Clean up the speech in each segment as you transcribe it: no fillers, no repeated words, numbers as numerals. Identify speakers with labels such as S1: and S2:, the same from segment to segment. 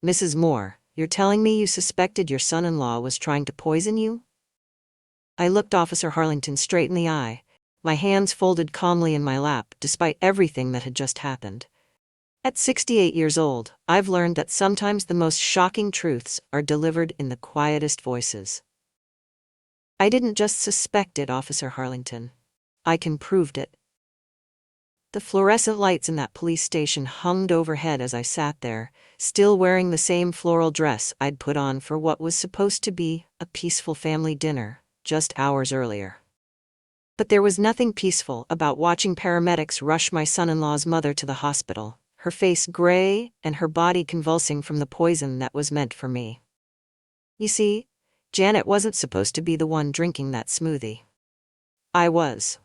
S1: Mrs. Moore, you're telling me you suspected your son-in-law was trying to poison you? I looked Officer Harlington straight in the eye, my hands folded calmly in my lap despite everything that had just happened. At 68 years old, I've learned that sometimes the most shocking truths are delivered in the quietest voices. I didn't just suspect it, Officer Harlington. I can prove it. The fluorescent lights in that police station hummed overhead as I sat there, still wearing the same floral dress I'd put on for what was supposed to be a peaceful family dinner just hours earlier. But there was nothing peaceful about watching paramedics rush my son-in-law's mother to the hospital, her face gray and her body convulsing from the poison that was meant for me. You see, Janet wasn't supposed to be the one drinking that smoothie. I was.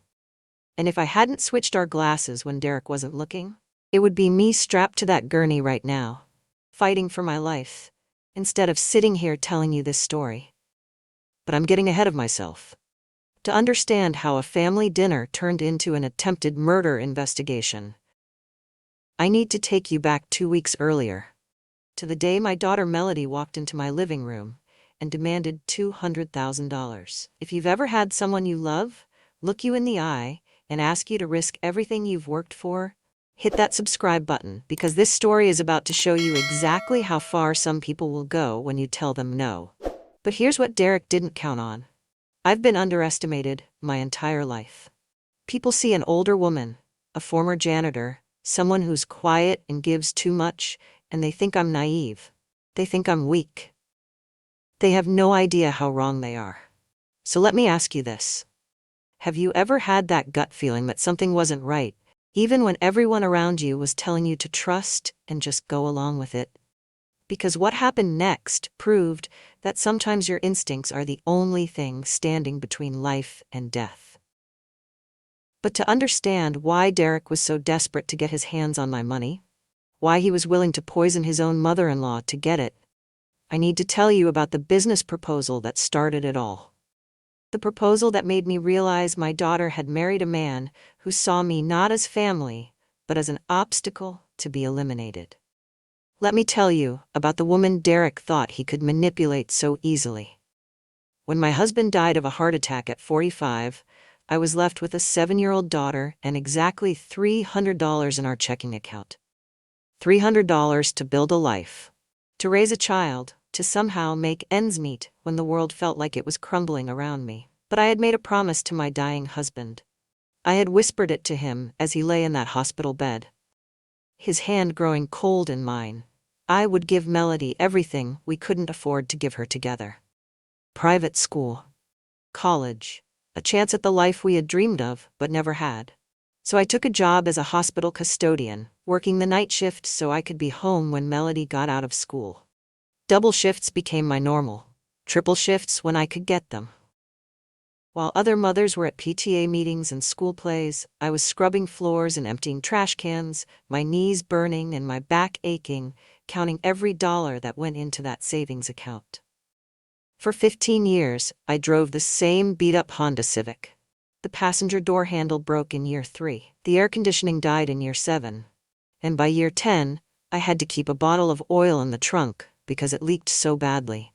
S1: And if I hadn't switched our glasses when Derek wasn't looking, it would be me strapped to that gurney right now, fighting for my life, instead of sitting here telling you this story. But I'm getting ahead of myself. To understand how a family dinner turned into an attempted murder investigation, I need to take you back 2 weeks earlier, to the day my daughter Melody walked into my living room and demanded $200,000. If you've ever had someone you love look you in the eye and ask you to risk everything you've worked for, hit that subscribe button, because this story is about to show you exactly how far some people will go when you tell them no. But here's what Derek didn't count on. I've been underestimated my entire life. People see an older woman, a former janitor, someone who's quiet and gives too much, and they think I'm naive. They think I'm weak. They have no idea how wrong they are. So let me ask you this. Have you ever had that gut feeling that something wasn't right, even when everyone around you was telling you to trust and just go along with it? Because what happened next proved that sometimes your instincts are the only thing standing between life and death. But to understand why Derek was so desperate to get his hands on my money, why he was willing to poison his own mother-in-law to get it, I need to tell you about the business proposal that started it all. The proposal that made me realize my daughter had married a man who saw me not as family, but as an obstacle to be eliminated. Let me tell you about the woman Derek thought he could manipulate so easily. When my husband died of a heart attack at 45, I was left with a 7-year-old daughter and exactly $300 in our checking account. $300 to build a life, to raise a child, to somehow make ends meet when the world felt like it was crumbling around me. But I had made a promise to my dying husband. I had whispered it to him as he lay in that hospital bed, his hand growing cold in mine. I would give Melody everything we couldn't afford to give her together. Private school, college, a chance at the life we had dreamed of but never had. So I took a job as a hospital custodian, working the night shift so I could be home when Melody got out of school. Double shifts became my normal, triple shifts when I could get them. While other mothers were at PTA meetings and school plays, I was scrubbing floors and emptying trash cans, my knees burning and my back aching, counting every dollar that went into that savings account. For 15 years, I drove the same beat-up Honda Civic. The passenger door handle broke in year 3, the air conditioning died in year 7, and by year 10, I had to keep a bottle of oil in the trunk because it leaked so badly.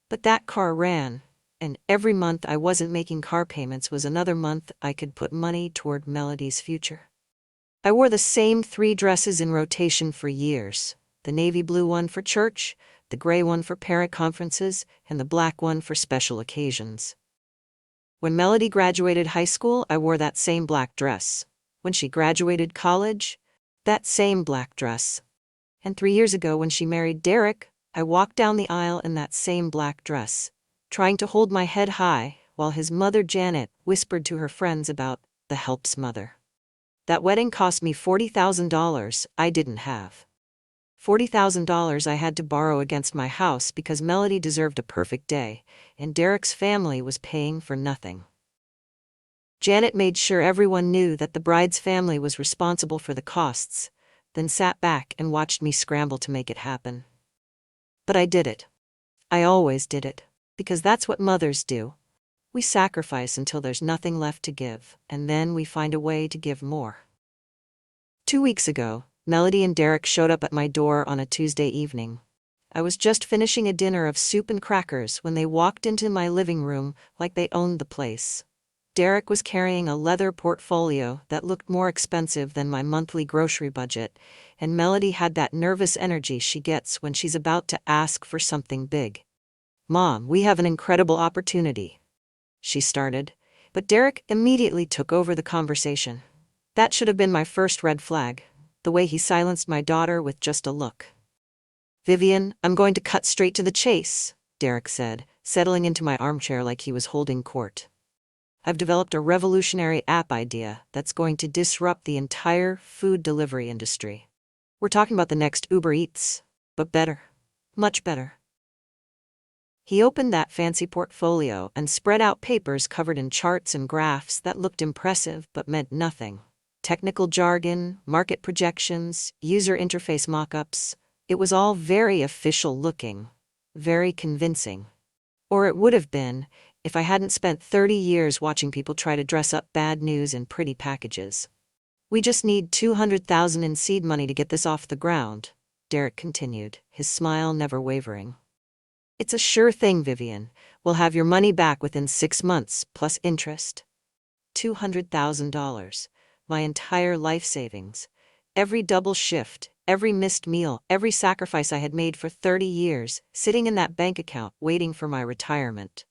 S1: But that car ran, and every month I wasn't making car payments was another month I could put money toward Melody's future. I wore the same 3 dresses in rotation for years, the navy blue one for church, the gray one for parent conferences, and the black one for special occasions. When Melody graduated high school, I wore that same black dress. When she graduated college, that same black dress. And 3 years ago when she married Derek, I walked down the aisle in that same black dress, trying to hold my head high while his mother Janet whispered to her friends about the help's mother. That wedding cost me $40,000 I didn't have. $40,000 I had to borrow against my house because Melody deserved a perfect day, and Derek's family was paying for nothing. Janet made sure everyone knew that the bride's family was responsible for the costs, then sat back and watched me scramble to make it happen. But I did it. I always did it, because that's what mothers do. We sacrifice until there's nothing left to give, and then we find a way to give more. 2 weeks ago, Melody and Derek showed up at my door on a Tuesday evening. I was just finishing a dinner of soup and crackers when they walked into my living room like they owned the place. Derek was carrying a leather portfolio that looked more expensive than my monthly grocery budget, and Melody had that nervous energy she gets when she's about to ask for something big. "Mom, we have an incredible opportunity," she started, but Derek immediately took over the conversation. That should have been my first red flag, the way he silenced my daughter with just a look. "Vivian, I'm going to cut straight to the chase," Derek said, settling into my armchair like he was holding court. "I've developed a revolutionary app idea that's going to disrupt the entire food delivery industry. We're talking about the next Uber Eats, but better. Much better." He opened that fancy portfolio and spread out papers covered in charts and graphs that looked impressive but meant nothing. Technical jargon, market projections, user interface mock-ups. It was all very official looking, very convincing. Or it would have been, if I hadn't spent 30 years watching people try to dress up bad news in pretty packages. "We just need $200,000 in seed money to get this off the ground," Derek continued, his smile never wavering. "It's a sure thing, Vivian. We'll have your money back within 6 months, plus interest." $200,000. My entire life savings. Every double shift, every missed meal, every sacrifice I had made for 30 years, sitting in that bank account waiting for my retirement.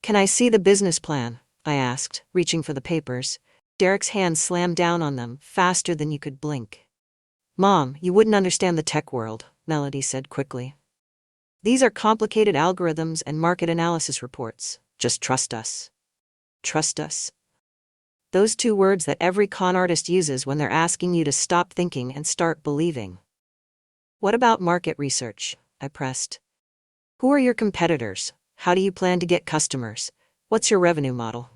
S1: "Can I see the business plan?" I asked, reaching for the papers. Derek's hand slammed down on them faster than you could blink. "Mom, you wouldn't understand the tech world," Melody said quickly. "These are complicated algorithms and market analysis reports. Just trust us." Trust us. Those two words that every con artist uses when they're asking you to stop thinking and start believing. "What about market research?" I pressed. "Who are your competitors? How do you plan to get customers? What's your revenue model?"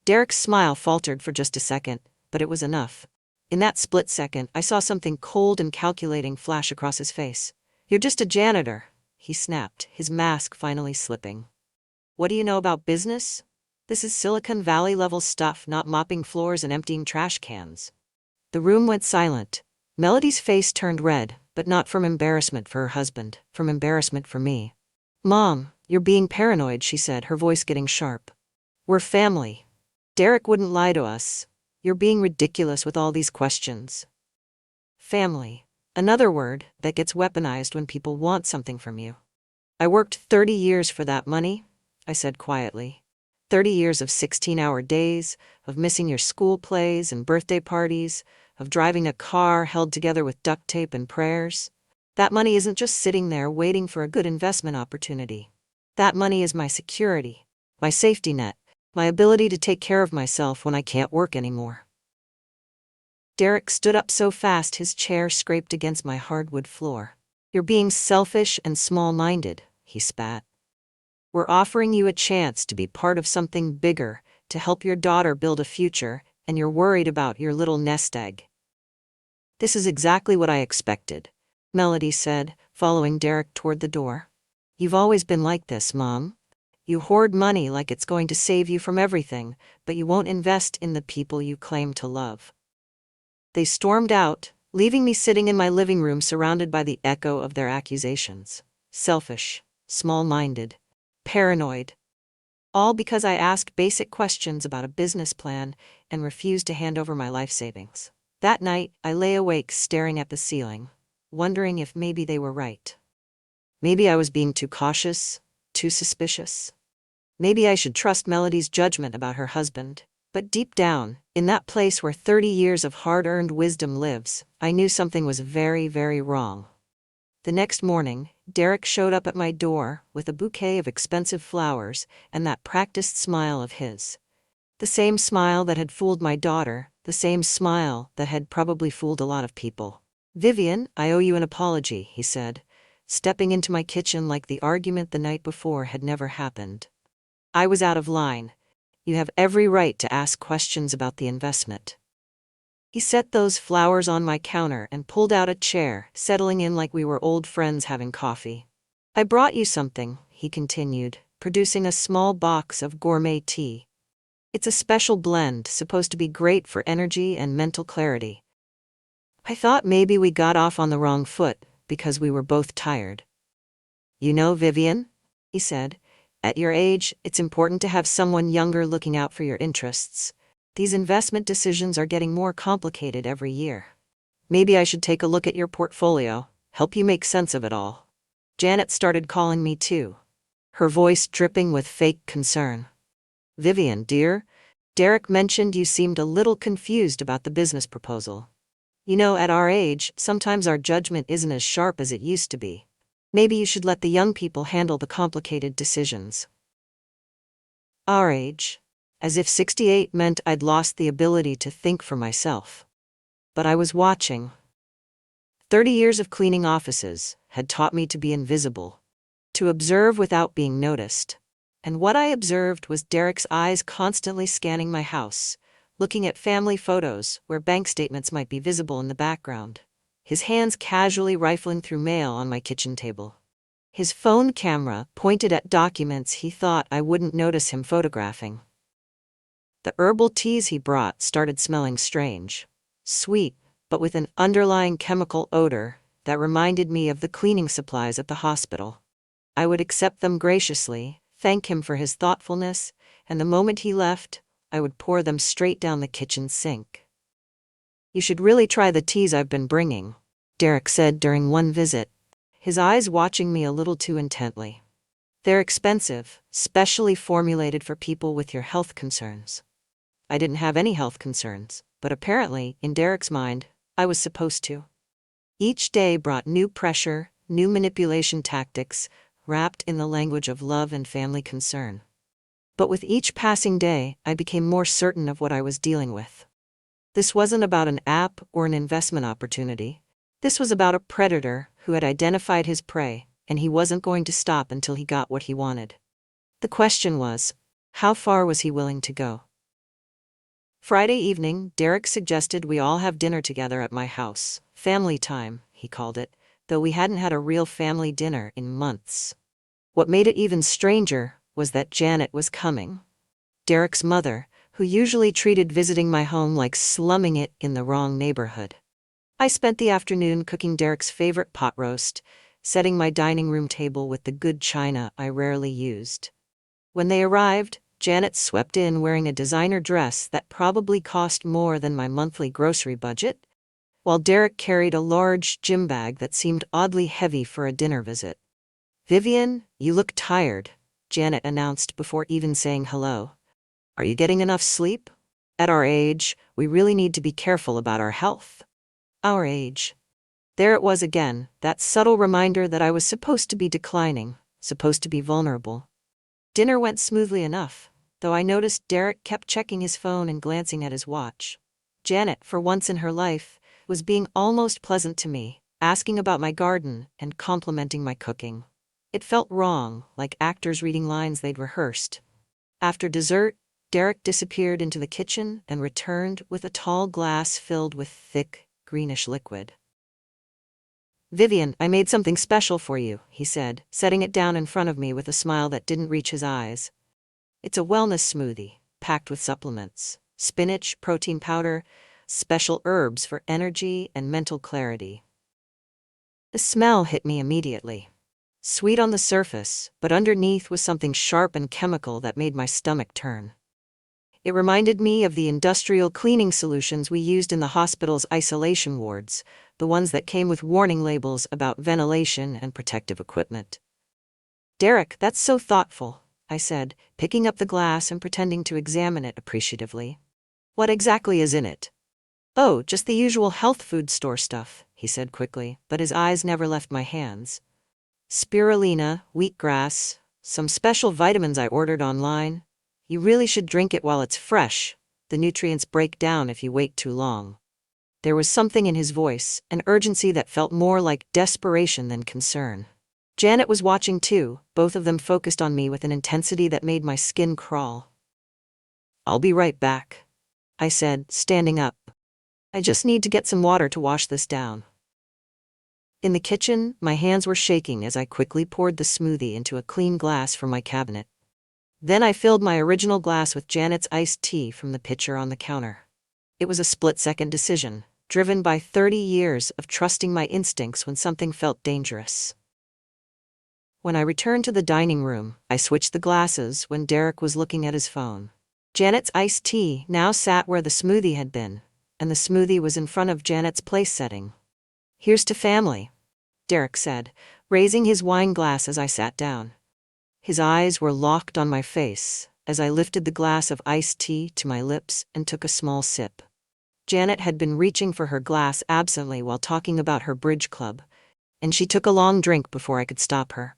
S1: Derek's smile faltered for just a second, but it was enough. In that split second, I saw something cold and calculating flash across his face. "You're just a janitor," he snapped, his mask finally slipping. "What do you know about business? This is Silicon Valley level stuff, not mopping floors and emptying trash cans." The room went silent. Melody's face turned red, but not from embarrassment for her husband, from embarrassment for me. "Mom, you're being paranoid," she said, her voice getting sharp. "We're family. Derek wouldn't lie to us. You're being ridiculous with all these questions." Family. Another word that gets weaponized when people want something from you. "I worked 30 years for that money," I said quietly. 30 years of 16-hour days, of missing your school plays and birthday parties, of driving a car held together with duct tape and prayers. That money isn't just sitting there waiting for a good investment opportunity. That money is my security, my safety net, my ability to take care of myself when I can't work anymore." Derek stood up so fast his chair scraped against my hardwood floor. "You're being selfish and small-minded," he spat. "We're offering you a chance to be part of something bigger, to help your daughter build a future, and you're worried about your little nest egg." "This is exactly what I expected," Melody said, following Derek toward the door. "You've always been like this, Mom. You hoard money like it's going to save you from everything, but you won't invest in the people you claim to love." They stormed out, leaving me sitting in my living room surrounded by the echo of their accusations. Selfish, small-minded, paranoid. All because I asked basic questions about a business plan and refused to hand over my life savings. That night, I lay awake staring at the ceiling, wondering if maybe they were right. Maybe I was being too cautious, too suspicious. Maybe I should trust Melody's judgment about her husband. But deep down, in that place where 30 years of hard-earned wisdom lives, I knew something was very, very wrong. The next morning, Derek showed up at my door with a bouquet of expensive flowers and that practiced smile of his. The same smile that had fooled my daughter, the same smile that had probably fooled a lot of people. "Vivian, I owe you an apology," he said, stepping into my kitchen like the argument the night before had never happened. "I was out of line. You have every right to ask questions about the investment." He set those flowers on my counter and pulled out a chair, settling in like we were old friends having coffee. "I brought you something," he continued, producing a small box of gourmet tea. "It's a special blend, supposed to be great for energy and mental clarity." I thought maybe we got off on the wrong foot, because we were both tired. You know, Vivian, he said, at your age, it's important to have someone younger looking out for your interests. These investment decisions are getting more complicated every year. Maybe I should take a look at your portfolio, help you make sense of it all. Janet started calling me too, her voice dripping with fake concern. Vivian, dear, Derek mentioned you seemed a little confused about the business proposal. You know, at our age, sometimes our judgment isn't as sharp as it used to be. Maybe you should let the young people handle the complicated decisions. Our age. As if 68 meant I'd lost the ability to think for myself. But I was watching. 30 years of cleaning offices had taught me to be invisible, to observe without being noticed. And what I observed was Derek's eyes constantly scanning my house, looking at family photos where bank statements might be visible in the background. His hands casually rifling through mail on my kitchen table. His phone camera pointed at documents he thought I wouldn't notice him photographing. The herbal teas he brought started smelling strange. Sweet, but with an underlying chemical odor that reminded me of the cleaning supplies at the hospital. I would accept them graciously, thank him for his thoughtfulness, and the moment he left, I would pour them straight down the kitchen sink. You should really try the teas I've been bringing, Derek said during one visit, his eyes watching me a little too intently. They're expensive, specially formulated for people with your health concerns. I didn't have any health concerns, but apparently, in Derek's mind, I was supposed to. Each day brought new pressure, new manipulation tactics, wrapped in the language of love and family concern. But with each passing day, I became more certain of what I was dealing with. This wasn't about an app or an investment opportunity. This was about a predator who had identified his prey, and he wasn't going to stop until he got what he wanted. The question was, how far was he willing to go? Friday evening, Derek suggested we all have dinner together at my house. Family time, he called it, though we hadn't had a real family dinner in months. What made it even stranger was that Janet was coming. Derek's mother, who usually treated visiting my home like slumming it in the wrong neighborhood. I spent the afternoon cooking Derek's favorite pot roast, setting my dining room table with the good china I rarely used. When they arrived, Janet swept in wearing a designer dress that probably cost more than my monthly grocery budget, while Derek carried a large gym bag that seemed oddly heavy for a dinner visit. Vivian, you look tired, Janet announced before even saying hello. Are you getting enough sleep? At our age, we really need to be careful about our health. Our age. There it was again, that subtle reminder that I was supposed to be declining, supposed to be vulnerable. Dinner went smoothly enough, though I noticed Derek kept checking his phone and glancing at his watch. Janet, for once in her life, was being almost pleasant to me, asking about my garden and complimenting my cooking. It felt wrong, like actors reading lines they'd rehearsed. After dessert, Derek disappeared into the kitchen and returned with a tall glass filled with thick, greenish liquid. Vivian, I made something special for you, he said, setting it down in front of me with a smile that didn't reach his eyes. It's a wellness smoothie, packed with supplements, spinach, protein powder, special herbs for energy and mental clarity. The smell hit me immediately. Sweet on the surface, but underneath was something sharp and chemical that made my stomach turn. It reminded me of the industrial cleaning solutions we used in the hospital's isolation wards, the ones that came with warning labels about ventilation and protective equipment. Derek, that's so thoughtful, I said, picking up the glass and pretending to examine it appreciatively. What exactly is in it? Oh, just the usual health food store stuff, he said quickly, but his eyes never left my hands. Spirulina, wheatgrass, some special vitamins I ordered online. You really should drink it while it's fresh. The nutrients break down if you wait too long. There was something in his voice, an urgency that felt more like desperation than concern. Janet was watching too, both of them focused on me with an intensity that made my skin crawl. I'll be right back, I said, standing up. I just need to get some water to wash this down. In the kitchen, my hands were shaking as I quickly poured the smoothie into a clean glass from my cabinet. Then I filled my original glass with Janet's iced tea from the pitcher on the counter. It was a split-second decision, driven by 30 years of trusting my instincts when something felt dangerous. When I returned to the dining room, I switched the glasses when Derek was looking at his phone. Janet's iced tea now sat where the smoothie had been, and the smoothie was in front of Janet's place setting. "Here's to family," Derek said, raising his wine glass as I sat down. His eyes were locked on my face as I lifted the glass of iced tea to my lips and took a small sip. Janet had been reaching for her glass absently while talking about her bridge club, and she took a long drink before I could stop her.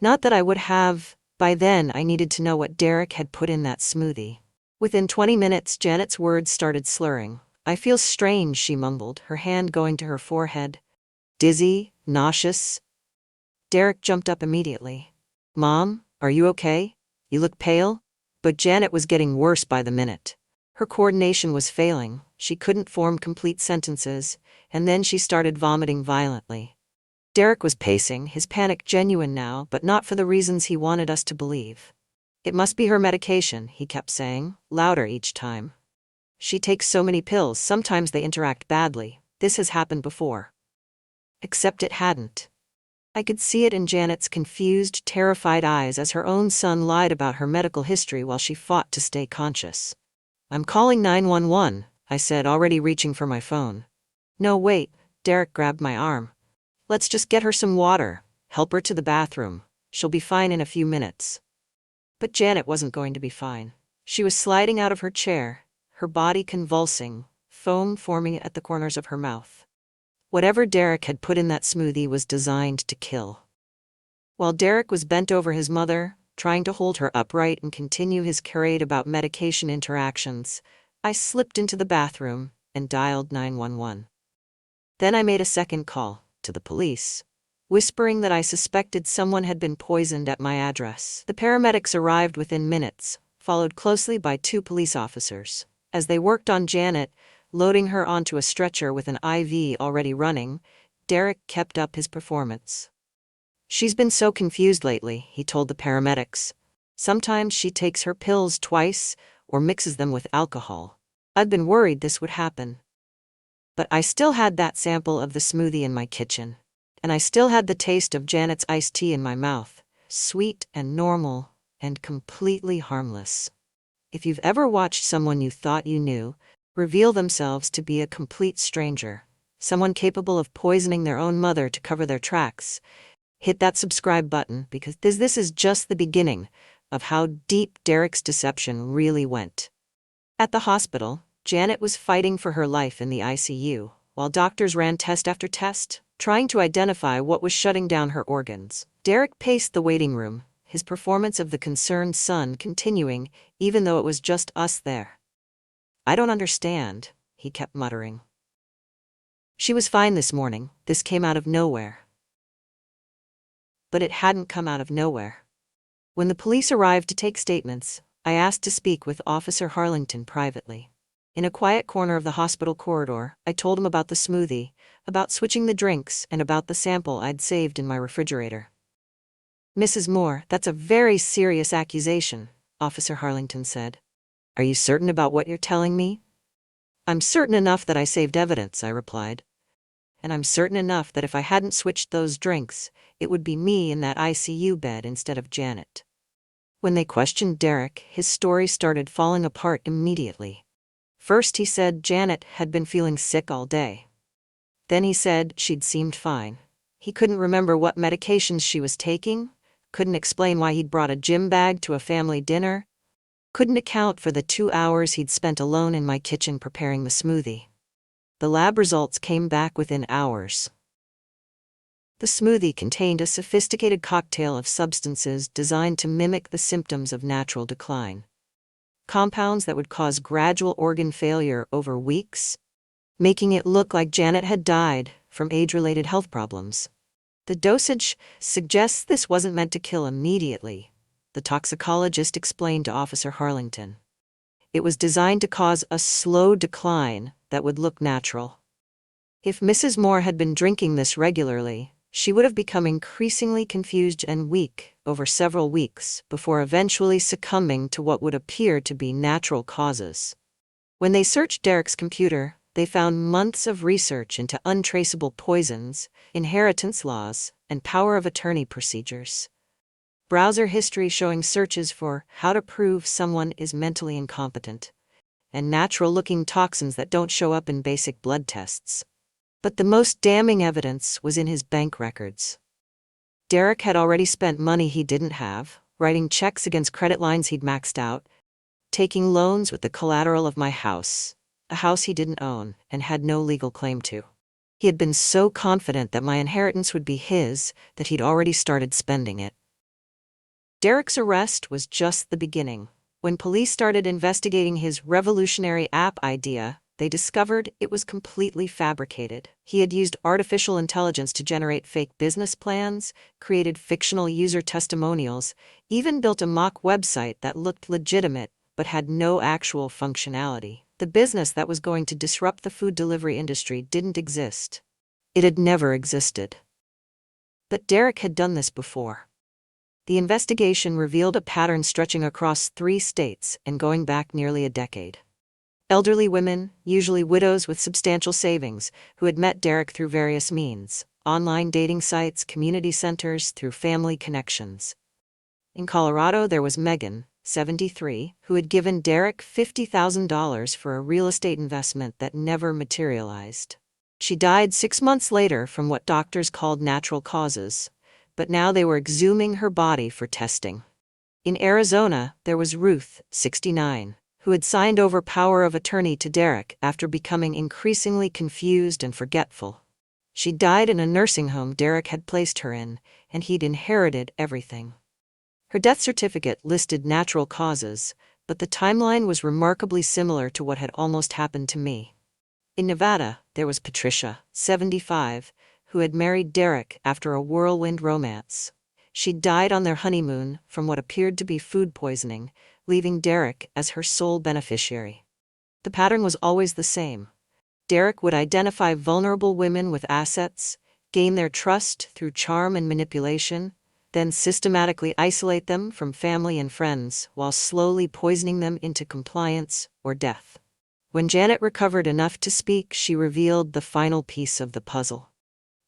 S1: Not that I would have. By then, I needed to know what Derek had put in that smoothie. Within 20 minutes, Janet's words started slurring. "I feel strange," she mumbled, her hand going to her forehead. "Dizzy, nauseous." Derek jumped up immediately. "Mom, are you okay? You look pale." But Janet was getting worse by the minute. Her coordination was failing, she couldn't form complete sentences, and then she started vomiting violently. Derek was pacing, his panic genuine now, but not for the reasons he wanted us to believe. "It must be her medication," he kept saying, louder each time. "She takes so many pills, sometimes they interact badly. This has happened before." Except it hadn't. I could see it in Janet's confused, terrified eyes as her own son lied about her medical history while she fought to stay conscious. "I'm calling 911, I said, already reaching for my phone. "No, wait," Derek grabbed my arm. "Let's just get her some water, help her to the bathroom. She'll be fine in a few minutes." But Janet wasn't going to be fine. She was sliding out of her chair, her body convulsing, foam forming at the corners of her mouth. Whatever Derek had put in that smoothie was designed to kill. While Derek was bent over his mother, trying to hold her upright and continue his charade about medication interactions, I slipped into the bathroom and dialed 911. Then I made a second call to the police, whispering that I suspected someone had been poisoned at my address. The paramedics arrived within minutes, followed closely by 2 police officers. As they worked on Janet, loading her onto a stretcher with an IV already running, Derek kept up his performance. "She's been so confused lately," he told the paramedics. "Sometimes she takes her pills twice or mixes them with alcohol. I'd been worried this would happen." But I still had that sample of the smoothie in my kitchen. And I still had the taste of Janet's iced tea in my mouth, sweet and normal and completely harmless. If you've ever watched someone you thought you knew reveal themselves to be a complete stranger, someone capable of poisoning their own mother to cover their tracks, hit that subscribe button, because this is just the beginning of how deep Derek's deception really went. At the hospital, Janet was fighting for her life in the ICU, while doctors ran test after test, trying to identify what was shutting down her organs. Derek paced the waiting room, his performance of the concerned son continuing, even though it was just us there. "I don't understand," he kept muttering. "She was fine this morning. This came out of nowhere." But it hadn't come out of nowhere. When the police arrived to take statements, I asked to speak with Officer Harlington privately. In a quiet corner of the hospital corridor, I told him about the smoothie, about switching the drinks, and about the sample I'd saved in my refrigerator. "Mrs. Moore, that's a very serious accusation," Officer Harlington said. "Are you certain about what you're telling me?" "I'm certain enough that I saved evidence," I replied. "And I'm certain enough that if I hadn't switched those drinks, it would be me in that ICU bed instead of Janet." When they questioned Derek, his story started falling apart immediately. First he said Janet had been feeling sick all day. Then he said she'd seemed fine. He couldn't remember what medications she was taking, couldn't explain why he'd brought a gym bag to a family dinner, couldn't account for the 2 hours he'd spent alone in my kitchen preparing the smoothie. The lab results came back within hours. The smoothie contained a sophisticated cocktail of substances designed to mimic the symptoms of natural decline. Compounds that would cause gradual organ failure over weeks, making it look like Janet had died from age-related health problems. The dosage suggests this wasn't meant to kill immediately, the toxicologist explained to Officer Harlington. It was designed to cause a slow decline that would look natural. If Mrs. Moore had been drinking this regularly, she would have become increasingly confused and weak over several weeks before eventually succumbing to what would appear to be natural causes. When they searched Derek's computer, They found months of research into untraceable poisons, inheritance laws, and power of attorney procedures. Browser history showing searches for how to prove someone is mentally incompetent, and natural-looking toxins that don't show up in basic blood tests. But the most damning evidence was in his bank records. Derek had already spent money he didn't have, writing checks against credit lines he'd maxed out, taking loans with the collateral of my house, a house he didn't own and had no legal claim to. He had been so confident that my inheritance would be his that he'd already started spending it. Derek's arrest was just the beginning. When police started investigating his revolutionary app idea, they discovered it was completely fabricated. He had used artificial intelligence to generate fake business plans, created fictional user testimonials, even built a mock website that looked legitimate but had no actual functionality. The business that was going to disrupt the food delivery industry didn't exist. It had never existed. But Derek had done this before. The investigation revealed a pattern stretching across 3 states and going back nearly a decade. Elderly women, usually widows with substantial savings, who had met Derek through various means, online dating sites, community centers, through family connections. In Colorado, there was Megan, 73, who had given Derek $50,000 for a real estate investment that never materialized. She died 6 months later from what doctors called natural causes, but now they were exhuming her body for testing. In Arizona, there was Ruth, 69, who had signed over power of attorney to Derek after becoming increasingly confused and forgetful. She died in a nursing home Derek had placed her in, and he'd inherited everything. Her death certificate listed natural causes, but the timeline was remarkably similar to what had almost happened to me. In Nevada, there was Patricia, 75, who had married Derek after a whirlwind romance. She died on their honeymoon from what appeared to be food poisoning, leaving Derek as her sole beneficiary. The pattern was always the same. Derek would identify vulnerable women with assets, gain their trust through charm and manipulation, then systematically isolate them from family and friends while slowly poisoning them into compliance or death. When Janet recovered enough to speak, she revealed the final piece of the puzzle.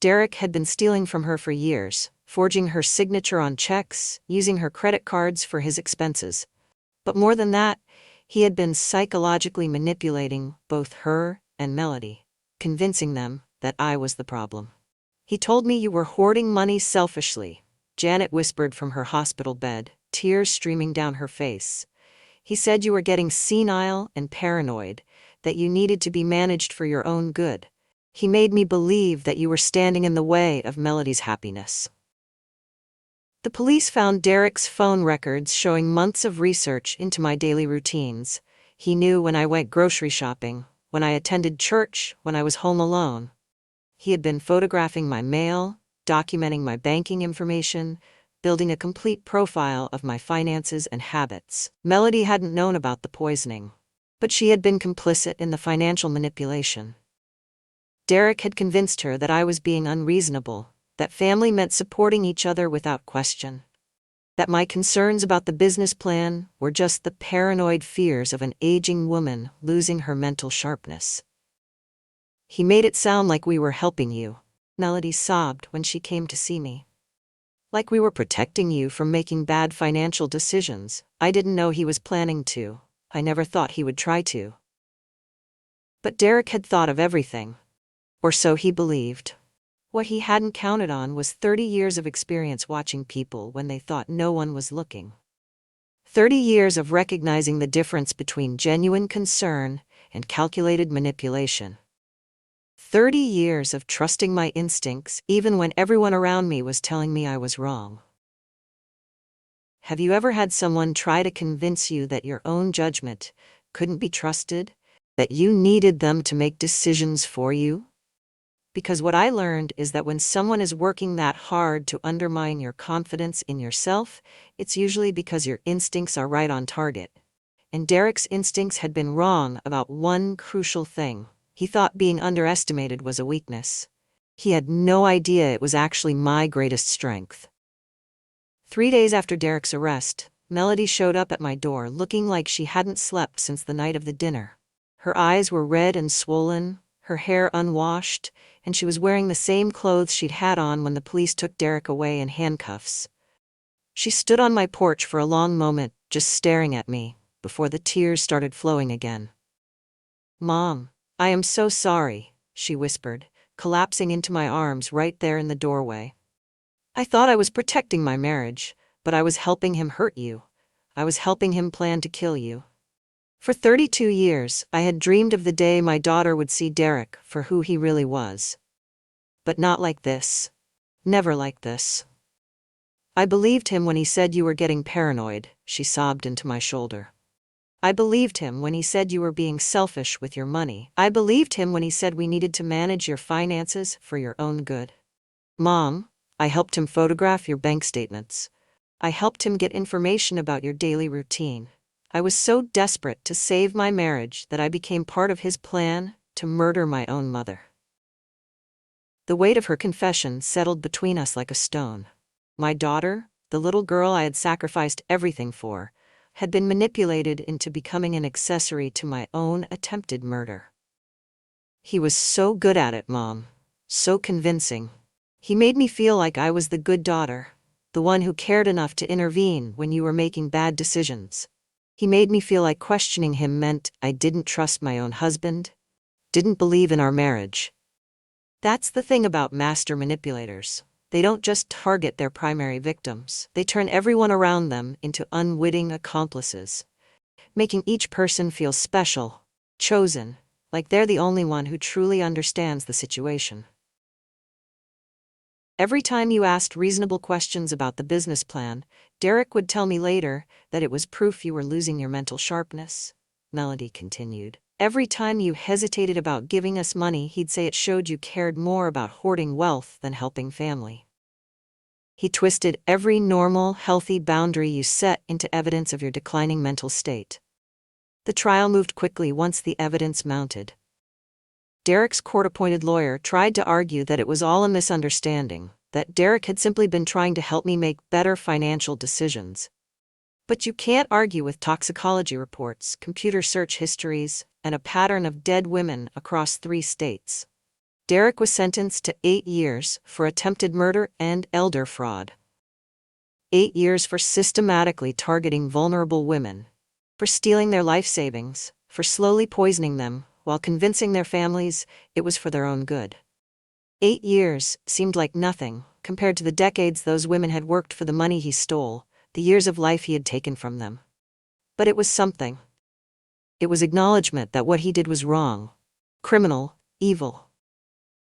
S1: Derek had been stealing from her for years, forging her signature on checks, using her credit cards for his expenses. But more than that, he had been psychologically manipulating both her and Melody, convincing them that I was the problem. "He told me you were hoarding money selfishly," Janet whispered from her hospital bed, tears streaming down her face. "He said you were getting senile and paranoid, that you needed to be managed for your own good. He made me believe that you were standing in the way of Melody's happiness." The police found Derek's phone records showing months of research into my daily routines. He knew when I went grocery shopping, when I attended church, when I was home alone. He had been photographing my mail, documenting my banking information, building a complete profile of my finances and habits. Melody hadn't known about the poisoning, but she had been complicit in the financial manipulation. Derek had convinced her that I was being unreasonable, that family meant supporting each other without question, that my concerns about the business plan were just the paranoid fears of an aging woman losing her mental sharpness. "He made it sound like we were helping you," Melody sobbed when she came to see me. "Like we were protecting you from making bad financial decisions. I didn't know he was planning to. I never thought he would try to." But Derek had thought of everything. Or so he believed. What he hadn't counted on was 30 years of experience watching people when they thought no one was looking. 30 years of recognizing the difference between genuine concern and calculated manipulation. 30 years of trusting my instincts even when everyone around me was telling me I was wrong. Have you ever had someone try to convince you that your own judgment couldn't be trusted, that you needed them to make decisions for you? Because what I learned is that when someone is working that hard to undermine your confidence in yourself, it's usually because your instincts are right on target. And Derek's instincts had been wrong about one crucial thing. He thought being underestimated was a weakness. He had no idea it was actually my greatest strength. 3 days after Derek's arrest, Melody showed up at my door looking like she hadn't slept since the night of the dinner. Her eyes were red and swollen, her hair unwashed, and she was wearing the same clothes she'd had on when the police took Derek away in handcuffs. She stood on my porch for a long moment, just staring at me, before the tears started flowing again. "Mom, I am so sorry," she whispered, collapsing into my arms right there in the doorway. "I thought I was protecting my marriage, but I was helping him hurt you. I was helping him plan to kill you. For 32 years, I had dreamed of the day my daughter would see Derek for who he really was. But not like this. Never like this. I believed him when he said you were getting paranoid," she sobbed into my shoulder. "I believed him when he said you were being selfish with your money. I believed him when he said we needed to manage your finances for your own good. Mom, I helped him photograph your bank statements. I helped him get information about your daily routine. I was so desperate to save my marriage that I became part of his plan to murder my own mother." The weight of her confession settled between us like a stone. My daughter, the little girl I had sacrificed everything for, had been manipulated into becoming an accessory to my own attempted murder. "He was so good at it, Mom. So convincing. He made me feel like I was the good daughter, the one who cared enough to intervene when you were making bad decisions. He made me feel like questioning him meant I didn't trust my own husband, didn't believe in our marriage." That's the thing about master manipulators. They don't just target their primary victims, they turn everyone around them into unwitting accomplices, making each person feel special, chosen, like they're the only one who truly understands the situation. Every time you asked reasonable questions about the business plan, Derek would tell me later that it was proof you were losing your mental sharpness, Melody continued. Every time you hesitated about giving us money, he'd say it showed you cared more about hoarding wealth than helping family. He twisted every normal, healthy boundary you set into evidence of your declining mental state. The trial moved quickly once the evidence mounted. Derek's court-appointed lawyer tried to argue that it was all a misunderstanding, that Derek had simply been trying to help me make better financial decisions. But you can't argue with toxicology reports, computer search histories, and a pattern of dead women across 3 states. Derek was sentenced to 8 years for attempted murder and elder fraud. 8 years for systematically targeting vulnerable women, for stealing their life savings, for slowly poisoning them, while convincing their families it was for their own good. 8 years seemed like nothing compared to the decades those women had worked for the money he stole, the years of life he had taken from them. But it was something. It was acknowledgement that what he did was wrong, criminal, evil.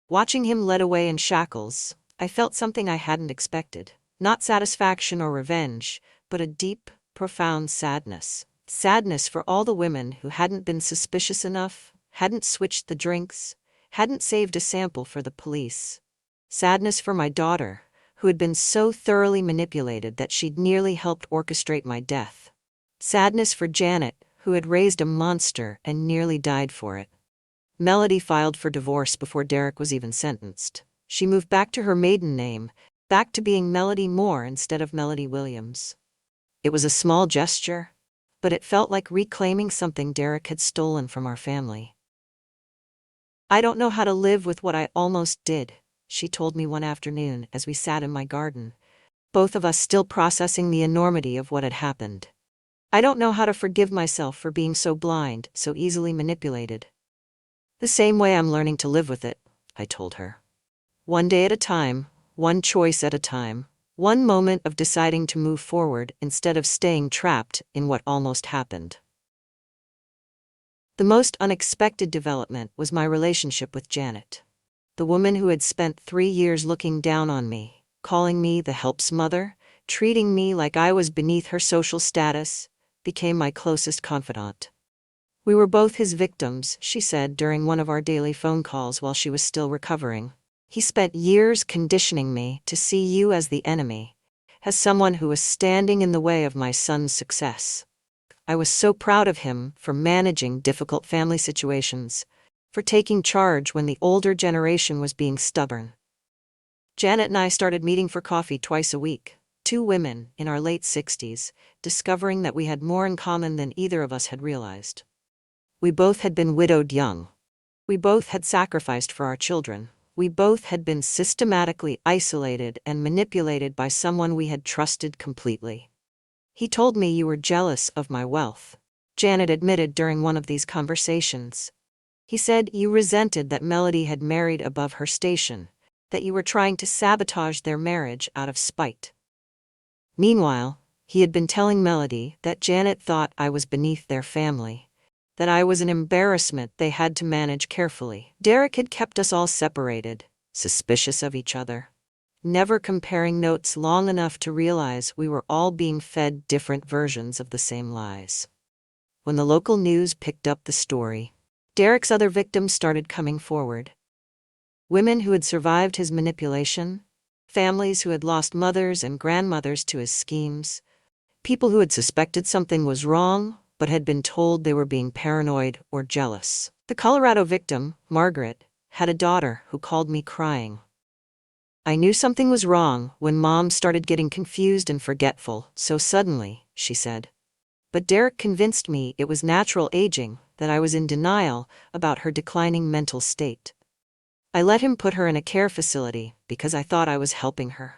S1: Watching him led away in shackles, I felt something I hadn't expected. Not satisfaction or revenge, but a deep, profound sadness. Sadness for all the women who hadn't been suspicious enough, hadn't switched the drinks, hadn't saved a sample for the police. Sadness for my daughter, who had been so thoroughly manipulated that she'd nearly helped orchestrate my death. Sadness for Janet, who had raised a monster and nearly died for it. Melody filed for divorce before Derek was even sentenced. She moved back to her maiden name, back to being Melody Moore instead of Melody Williams. It was a small gesture, but it felt like reclaiming something Derek had stolen from our family. "I don't know how to live with what I almost did," she told me one afternoon as we sat in my garden, both of us still processing the enormity of what had happened. "I don't know how to forgive myself for being so blind, so easily manipulated." "The same way I'm learning to live with it," I told her. "One day at a time, one choice at a time, one moment of deciding to move forward instead of staying trapped in what almost happened." The most unexpected development was my relationship with Janet. The woman who had spent 3 years looking down on me, calling me the help's mother, treating me like I was beneath her social status, became my closest confidant. "We were both his victims," she said during one of our daily phone calls while she was still recovering. "He spent years conditioning me to see you as the enemy, as someone who was standing in the way of my son's success. I was so proud of him for managing difficult family situations, for taking charge when the older generation was being stubborn." Janet and I started meeting for coffee twice a week, 2 women in our late 60s, discovering that we had more in common than either of us had realized. We both had been widowed young. We both had sacrificed for our children. We both had been systematically isolated and manipulated by someone we had trusted completely. He told me you were jealous of my wealth, Janet admitted during one of these conversations. He said you resented that Melody had married above her station, that you were trying to sabotage their marriage out of spite. Meanwhile, he had been telling Melody that Janet thought I was beneath their family, that I was an embarrassment they had to manage carefully. Derek had kept us all separated, suspicious of each other, never comparing notes long enough to realize we were all being fed different versions of the same lies. When the local news picked up the story, Derek's other victims started coming forward. Women who had survived his manipulation, families who had lost mothers and grandmothers to his schemes, people who had suspected something was wrong but had been told they were being paranoid or jealous. The Colorado victim, Margaret, had a daughter who called me crying. I knew something was wrong when Mom started getting confused and forgetful so suddenly, she said. But Derek convinced me it was natural aging, that I was in denial about her declining mental state. I let him put her in a care facility because I thought I was helping her.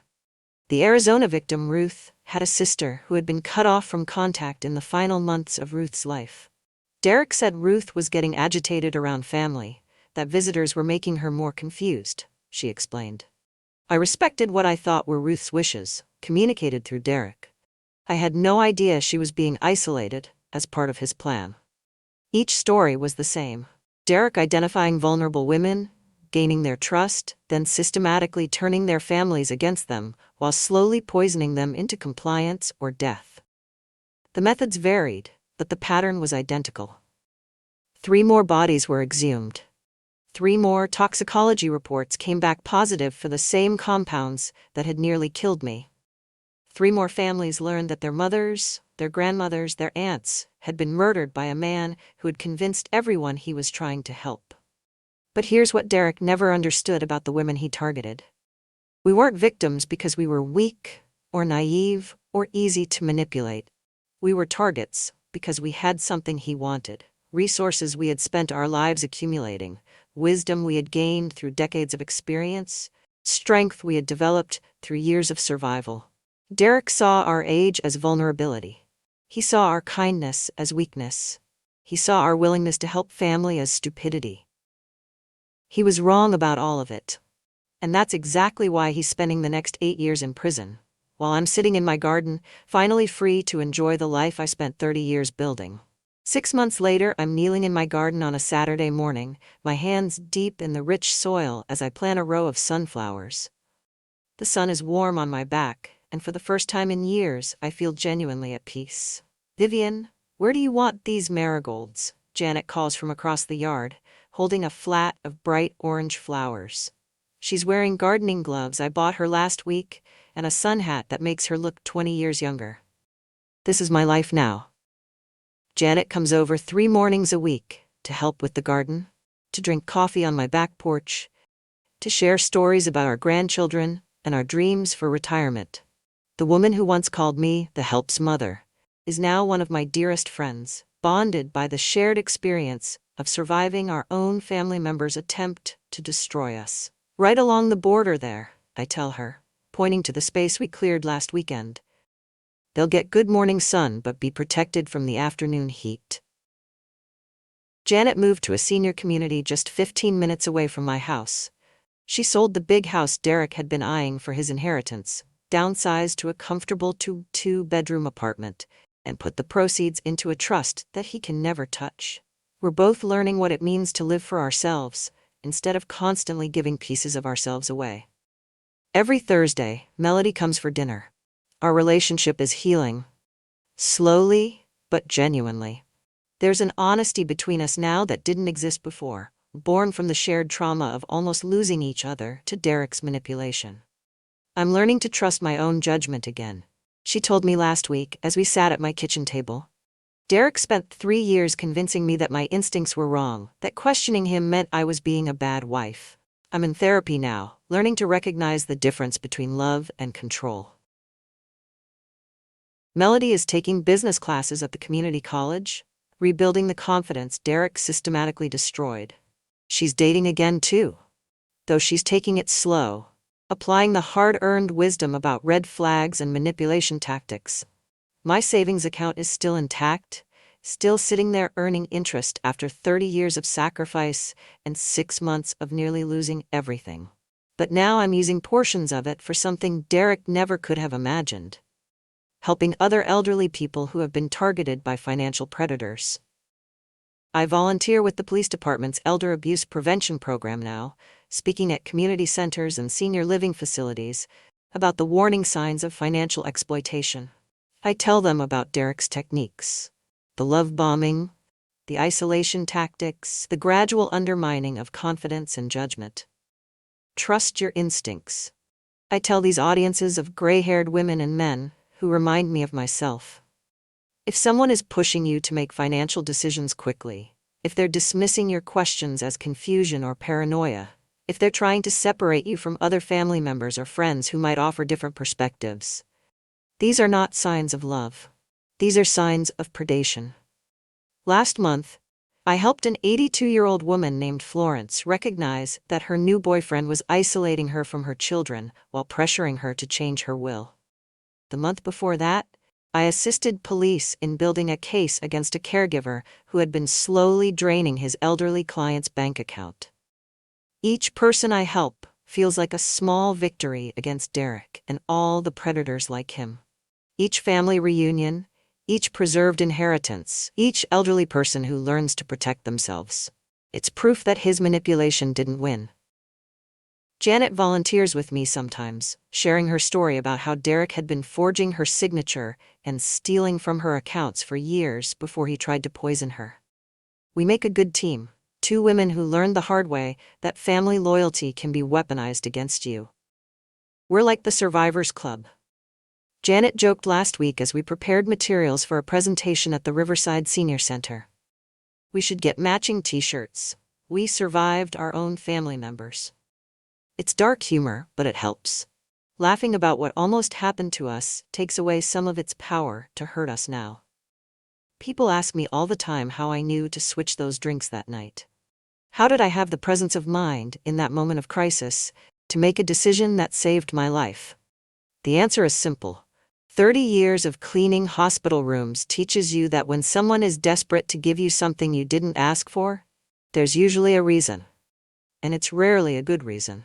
S1: The Arizona victim, Ruth, had a sister who had been cut off from contact in the final months of Ruth's life. Derek said Ruth was getting agitated around family, that visitors were making her more confused, she explained. I respected what I thought were Ruth's wishes, communicated through Derek. I had no idea she was being isolated, as part of his plan. Each story was the same. Derek identifying vulnerable women, gaining their trust, then systematically turning their families against them, while slowly poisoning them into compliance or death. The methods varied, but the pattern was identical. 3 more bodies were exhumed. 3 more toxicology reports came back positive for the same compounds that had nearly killed me. 3 more families learned that their mothers, their grandmothers, their aunts had been murdered by a man who had convinced everyone he was trying to help. But here's what Derek never understood about the women he targeted. We weren't victims because we were weak, or naive, or easy to manipulate. We were targets because we had something he wanted, resources we had spent our lives accumulating, wisdom we had gained through decades of experience, strength we had developed through years of survival. Derek saw our age as vulnerability. He saw our kindness as weakness. He saw our willingness to help family as stupidity. He was wrong about all of it. And that's exactly why he's spending the next 8 years in prison, while I'm sitting in my garden, finally free to enjoy the life I spent 30 years building. 6 months later, I'm kneeling in my garden on a Saturday morning, my hands deep in the rich soil as I plant a row of sunflowers. The sun is warm on my back, and for the first time in years, I feel genuinely at peace. Vivian, where do you want these marigolds? Janet calls from across the yard, holding a flat of bright orange flowers. She's wearing gardening gloves I bought her last week, and a sun hat that makes her look 20 years younger. This is my life now. Janet comes over 3 mornings a week to help with the garden, to drink coffee on my back porch, to share stories about our grandchildren and our dreams for retirement. The woman who once called me the help's mother is now one of my dearest friends, bonded by the shared experience of surviving our own family member's attempt to destroy us. Right along the border there, I tell her, pointing to the space we cleared last weekend. They'll get good morning sun but be protected from the afternoon heat. Janet moved to a senior community just 15 minutes away from my house. She sold the big house Derek had been eyeing for his inheritance, downsized to a comfortable 2-bedroom apartment, and put the proceeds into a trust that he can never touch. We're both learning what it means to live for ourselves, instead of constantly giving pieces of ourselves away. Every Thursday, Melody comes for dinner. Our relationship is healing. Slowly, but genuinely. There's an honesty between us now that didn't exist before, born from the shared trauma of almost losing each other to Derek's manipulation. I'm learning to trust my own judgment again, she told me last week as we sat at my kitchen table. Derek spent 3 years convincing me that my instincts were wrong, that questioning him meant I was being a bad wife. I'm in therapy now, learning to recognize the difference between love and control. Melody is taking business classes at the community college. rebuilding the confidence Derek systematically destroyed. She's dating again too, though she's taking it slow, applying the hard-earned wisdom about red flags and manipulation tactics. My savings account is still intact, still sitting there earning interest after 30 years of sacrifice and 6 months of nearly losing everything. But now I'm using portions of it for something Derek never could have imagined: helping other elderly people who have been targeted by financial predators. I volunteer with the police department's elder abuse prevention program now, speaking at community centers and senior living facilities about the warning signs of financial exploitation. I tell them about Derek's techniques: the love bombing, the isolation tactics, the gradual undermining of confidence and judgment. Trust your instincts. I tell these audiences of gray-haired women and men who remind me of myself. If someone is pushing you to make financial decisions quickly, if they're dismissing your questions as confusion or paranoia, if they're trying to separate you from other family members or friends who might offer different perspectives, these are not signs of love. These are signs of predation. Last month, I helped an 82-year-old woman named Florence recognize that her new boyfriend was isolating her from her children while pressuring her to change her will. The month before that, I assisted police in building a case against a caregiver who had been slowly draining his elderly client's bank account. Each person I help feels like a small victory against Derek and all the predators like him. Each family reunion, each preserved inheritance, each elderly person who learns to protect themselves. It's proof that his manipulation didn't win. Janet volunteers with me sometimes, sharing her story about how Derek had been forging her signature and stealing from her accounts for years before he tried to poison her. We make a good team, two women who learned the hard way that family loyalty can be weaponized against you. We're like the Survivors Club. Janet joked last week as we prepared materials for a presentation at the Riverside Senior Center. We should get matching t-shirts. We survived our own family members. It's dark humor, but it helps. Laughing about what almost happened to us takes away some of its power to hurt us now. People ask me all the time how I knew to switch those drinks that night. How did I have the presence of mind in that moment of crisis to make a decision that saved my life? The answer is simple. 30 years of cleaning hospital rooms teaches you that when someone is desperate to give you something you didn't ask for, there's usually a reason. And it's rarely a good reason.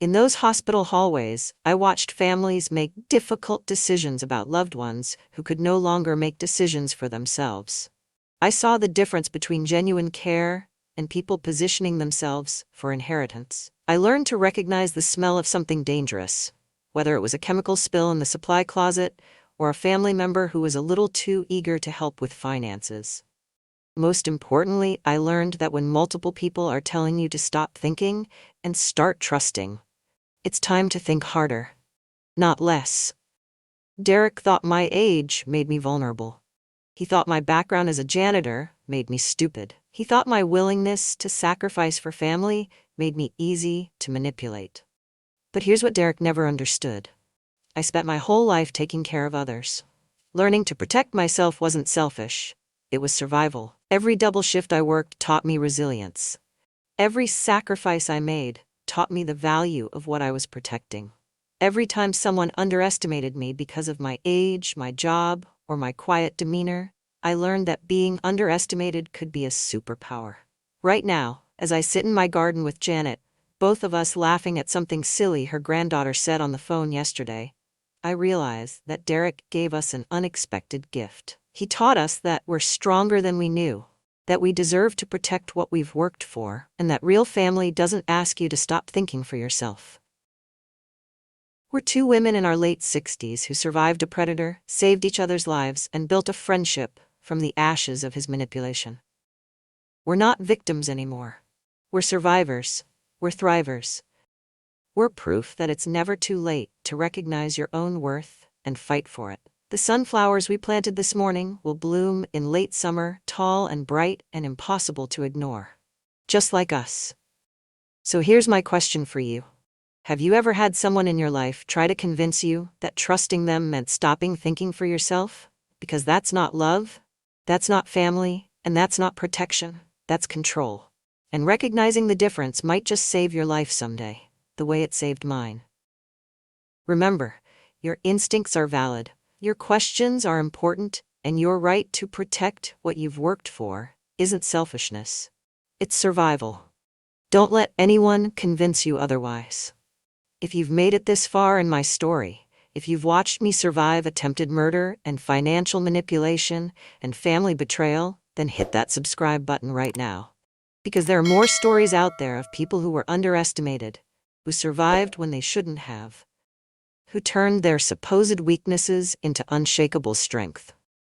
S1: In those hospital hallways, I watched families make difficult decisions about loved ones who could no longer make decisions for themselves. I saw the difference between genuine care and people positioning themselves for inheritance. I learned to recognize the smell of something dangerous, whether it was a chemical spill in the supply closet or a family member who was a little too eager to help with finances. Most importantly, I learned that when multiple people are telling you to stop thinking and start trusting, it's time to think harder, not less. Derek thought my age made me vulnerable. He thought my background as a janitor made me stupid. He thought my willingness to sacrifice for family made me easy to manipulate. But here's what Derek never understood. I spent my whole life taking care of others. Learning to protect myself wasn't selfish. It was survival. Every double shift I worked taught me resilience. Every sacrifice I made taught me the value of what I was protecting. Every time someone underestimated me because of my age, my job, or my quiet demeanor, I learned that being underestimated could be a superpower. Right now, as I sit in my garden with Janet, both of us laughing at something silly her granddaughter said on the phone yesterday, I realize that Derek gave us an unexpected gift. He taught us that we're stronger than we knew, that we deserve to protect what we've worked for, and that real family doesn't ask you to stop thinking for yourself. We're two women in our late 60s who survived a predator, saved each other's lives, and built a friendship from the ashes of his manipulation. We're not victims anymore. We're survivors. We're thrivers. We're proof that it's never too late to recognize your own worth and fight for it. The sunflowers we planted this morning will bloom in late summer, tall and bright and impossible to ignore. Just like us. So here's my question for you. Have you ever had someone in your life try to convince you that trusting them meant stopping thinking for yourself? Because that's not love? That's not family, and that's not protection, that's control. And recognizing the difference might just save your life someday, the way it saved mine. Remember, your instincts are valid, your questions are important, and your right to protect what you've worked for isn't selfishness. It's survival. Don't let anyone convince you otherwise. If you've made it this far in my story, if you've watched me survive attempted murder and financial manipulation and family betrayal, then hit that subscribe button right now. Because there are more stories out there of people who were underestimated, who survived when they shouldn't have, who turned their supposed weaknesses into unshakable strength.